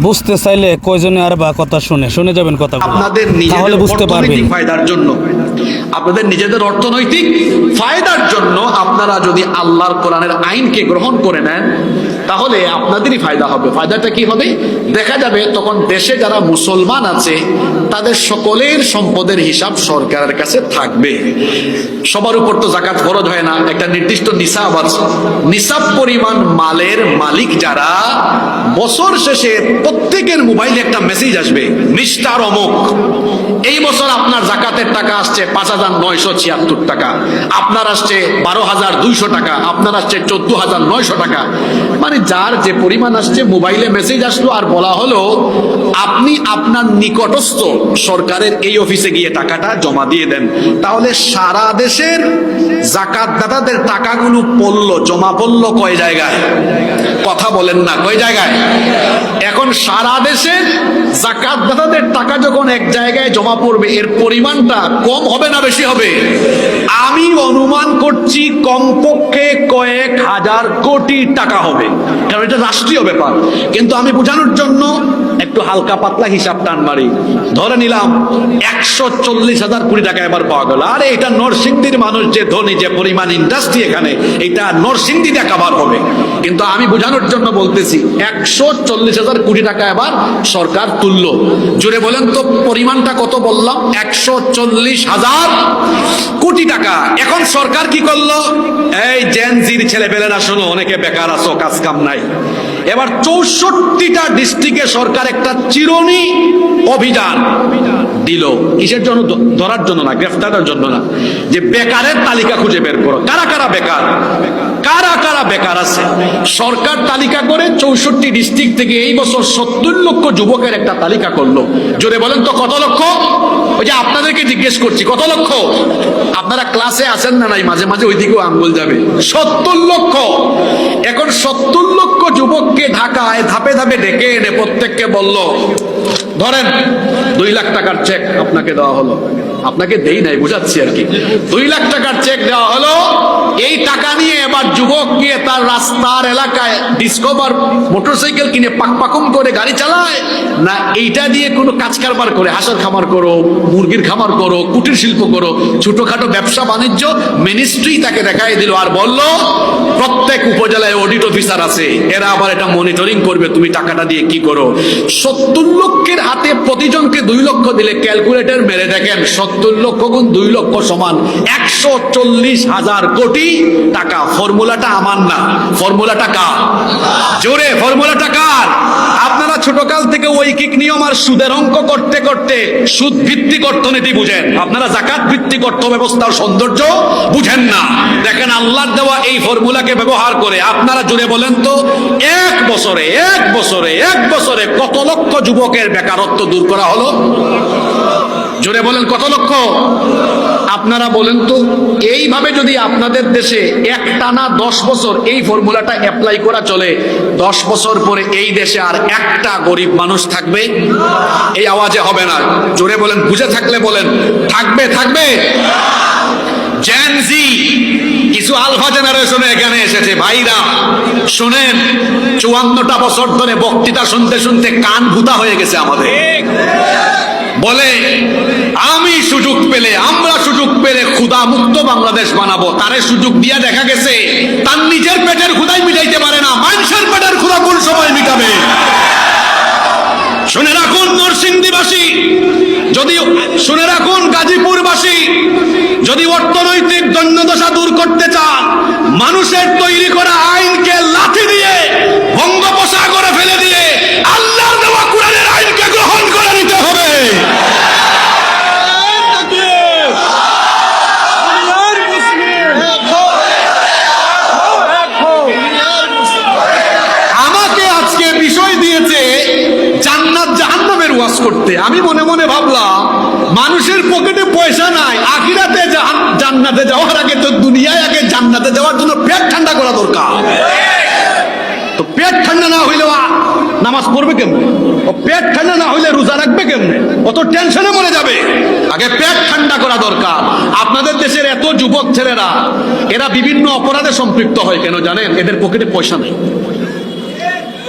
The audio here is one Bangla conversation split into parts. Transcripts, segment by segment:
বুঝতে চাইলে কয়জনে আর বা কথা শুনে যাবেন কথাগুলো, আপনাদের তাহলে নিজেদের বুঝতে পারবেন। অর্থনৈতিক ফায়দার জন্য, আপনাদের নিজেদের অর্থনৈতিক ফায়দার জন্য আপনারা যদি আল্লাহর কোরআনের আইনকে গ্রহণ করে নেন, তাহলে আপনাদেরই ফায়দা হবে। ফায়দাটা কি হবে? দেখা যাবে তখন দেশে যারা মুসলমান আছে তাদের সকলের সম্পদের হিসাব সরকারের কাছে থাকবে। সবার উপর তো জাকাত ফরজ হয় না, একটা নির্দিষ্ট নিসাব আছে। নিসাব পরিমাণ মালের মালিক যারা, বছর শেষে প্রত্যেকের মোবাইলে একটা মেসেজ আসবে, মিস্টার অমুক, এই বছর আপনার জাকাতের টাকা আসছে ৫,৯৭৬ টাকা, আপনার আসছে ১২,২০০ টাকা, আপনার আসছে ১৪,৯০০ টাকা। মানে যার যে পরিমাণ আসছে মোবাইলে মেসেজ আসলো আর বলা হলো আপনি আপনার নিকটস্থ সরকারের এই অফিসে গিয়ে টাকাটা জমা দিয়ে দেন। তাহলে সারা দেশের জাকাতদাতাদের টাকাগুলো পড়লো, জমা পড়লো কয় জায়গায়? কথা বলেন না, কয় জায়গায়? এখন সারা দেশের জাকাতদাতাদের টাকা যখন এক জায়গায় জমা পড়বে, এর পরিমাণটা কম হবে না বেশি হবে? আমি অনুমান করছি কমপক্ষে কয়েক হাজার কোটি টাকা হবে, কারণ এটা রাষ্ট্রীয় ব্যাপার। কিন্তু আমি বোঝানোর জন্য একটু হালকা পাতলা হিসাব টান মারি, ধরে নিলাম ১৪০,০০০ কোটি টাকা এবার পাওয়া গেল। আরে এটা নরসিংদীর মানুষ যে ধনী, যে পরিমাণ ইন্ডাস্ট্রি এখানে, এটা নরসিংদীতে কাভার হবে। কিন্তু আমি বোঝানোর জন্য বলতেছি ১৪০,০০০ কোটি টাকা এবার সরকার তুলল। জোরে বলেন তো পরিমাণটা কত বললাম? ১৪০,০০০ কোটি টাকা। এখন সরকার কি করলো? এই জেনজির ছেলেপেলেরা শোনো, অনেকে বেকার আছো, কাজ কাম নাই। এবার ৬৪টা ডিস্ট্রিক্টে সরকার একটা চিরুনি অভিযান দিল। কিসের জন্য? ধরার জন্য না, গ্রেফতারের জন্য না, যে বেকারের তালিকা খুঁজে বের করো, কারা কারা বেকার, কারা কারা বেকার আছে। সরকার তালিকা করে ৬৪ ডিস্ট্রিক্ট থেকে এই বছর ৭০ লক্ষ যুবকের একটা তালিকা করলো। জোরে বলেন তো কত লক্ষ? ওই যে আপনাদেরকে জিজ্ঞেস করছি কত লক্ষ? আপনারা ক্লাসে আছেন না নাই? মাঝে মাঝে ওইদিকেও আঙ্গুল যাবে। ৭০ লক্ষ। এখন ৭০ লক্ষ যুবককে ঢাকায় ধাপে ধাপে ডেকে এনে প্রত্যেককে বলল, ধরেন ২ লাখ টাকার চেক আপনাকে দেওয়া হলো। আপনাকে দেই নাই, বুঝাচ্ছি আর কি। ২ লাখ টাকার চেক দেওয়া হলো। এই টাকা নিয়ে এবার যুবক গিয়ে তার রাস্তার এলাকায় ডিসকভার মোটরসাইকেল কিনে পাকপাকুম করে গাড়ি চালায়, না এইটা দিয়ে কোনো কাজ কারবার করে, হাঁসের খামার করো, মুরগির খামার করো, কুটির শিল্প করো, ছোটখাটো ব্যবসা বাণিজ্য, মিনিস্ট্রি তাকে দেখাই দিল আর বলল প্রত্যেক উপজেলায় অডিট অফিসার আছে, এরা আবার এটা মনিটরিং করবে তুমি টাকাটা দিয়ে কি করো। ৭০ লক্ষের হাতে প্রতিজনকে ২ লক্ষ দিলে ক্যালকুলেটর মেরে দেখেন ৭০ লক্ষ গুণ ২ লক্ষ সমান ১৪০,০০০ কোটি টাকা। ফর্মুলাটা আমার না, ফর্মুলাটা কার? জোরে, ফর্মুলাটা কার? আপনারা ছোটকাল থেকে ঐকিক নিয়ম আর সুদের অঙ্ক করতে করতে সুদ ভিত্তিক অর্থনীতি বুঝেন, আপনারা জাকাত ভিত্তিক অর্থ ব্যবস্থার সৌন্দর্য বুঝেন না। দেখেন আল্লাহর দেওয়া এই ফর্মুলাকে ব্যবহার করে আপনারা জুড়ে বলেন তো এক বছরে কত লক্ষ যুবকের বেকারত্ব দূর করা হলো? জোরে বলেন কত লক্ষ? আপনারা বলেন তো এইভাবে যদি আপনাদের দেশে একটানা ১০ বছর এই ফর্মুলাটা অ্যাপ্লাই করা চলে, ১০ বছর পরে এই দেশে আর একটা গরিব মানুষ থাকবে? এই আওয়াজে হবে না, জোরে বলেন, বুঝে থাকলে বলেন থাকবে? থাকবে? জেনজি কিছু আলফা জেনারেশনে এখানে এসেছে, ভাইরা শোনেন, ৫৪টা বছর ধরে বক্তৃতা শুনতে শুনতে কান ভুতা হয়ে গেছে আমাদের। বলে আমি সুযোগ পেলে, আমরা সুযোগ পেলে ক্ষুধা মুক্ত বাংলাদেশ বানাবো। তারে সুযোগ দিয়া দেখা গেছে তার নিজের পেটের ক্ষুধাই মিটাইতে পারে না, মানুষের পেটের ক্ষুধা কোন সময় মিটাবে? শুনে রাখুন নরসিংদীবাসী, যদি শুনে রাখুন গাজীপুরবাসী, যদি অর্থনৈতিক দৈন্যদশা দূর করতে চান, মানুষের তৈরি করা আইনকে লাথি দিয়ে বঙ্গোপসাগরে ফেলে দিয়ে আল্লাহর দেওয়া কোরআনের আইনকে গ্রহণ করে নিতে হবে। আমাকে আজকে বিষয় দিয়েছে জান্নাত জাহান্নামের ওয়াজ করতে। আমি মনে মনে ভাবলাম মানুষের পকেটে পয়সা নাই, আখিরাতে জান্নাতে যাওয়ার আগে তো দুনিয়ায় আগে জান্নাতে যাওয়ার জন্য পেট ঠান্ডা করা দরকার। তো পেট ঠান্ডা না হইলে নামাজ পড়বে কেমনে? ও পেট ঠান্ডা না হইলে রোজা রাখবে কেমনে? অত টেনশনে মরে যাবে। আগে পেট ঠান্ডা করা দরকার। আপনাদের দেশের এত যুবক ছেলেরা এরা বিভিন্ন অপরাধে সম্পৃক্ত হয় কেন জানেন? এদের পকেটে পয়সা নেই।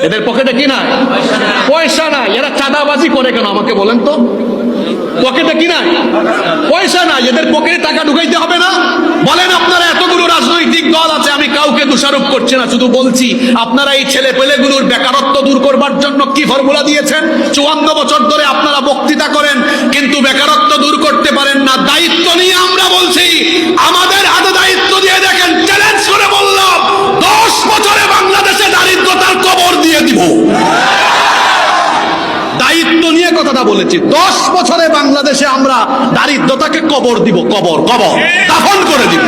এদের পকেটে কি না? পয়সা নাই, এরা চাঁদাবাজি করে কেন আমাকে বলেন তো? পকেটে কি নাই? পয়সা নাই, এদের পকেটে টাকা ঢুকাইতে হবে না? বলেন, আপনারা এতগুলো রাজনৈতিক দল আছে, আমি কাউকে দোষারোপ করছি না, শুধু বলছি আপনারা এই ছেলে পেলেগুলোর বেকারত্ব দূর করবার জন্য কি ফর্মুলা দিয়েছেন? 54 বছর ধরে আপনারা বক্তৃতা করেন কিন্তু বেকারত্ব দূর করতে পারেন না। দায়িত্ব নিয়ে আমরা বলছি, আমাদের হাতে দায়িত্ব দিয়ে দেখেন, চ্যালেঞ্জ করে বললাম 10 বছরে বাংলাদেশে দারিদ্রতার কবর দিয়ে দিব। দায়িত্ব নিয়ে কথাটা বলেছি, 10 বছরে বাংলাদেশে আমরা দারিদ্রতাকে কবর দিব, কবর দাফন করে দিব।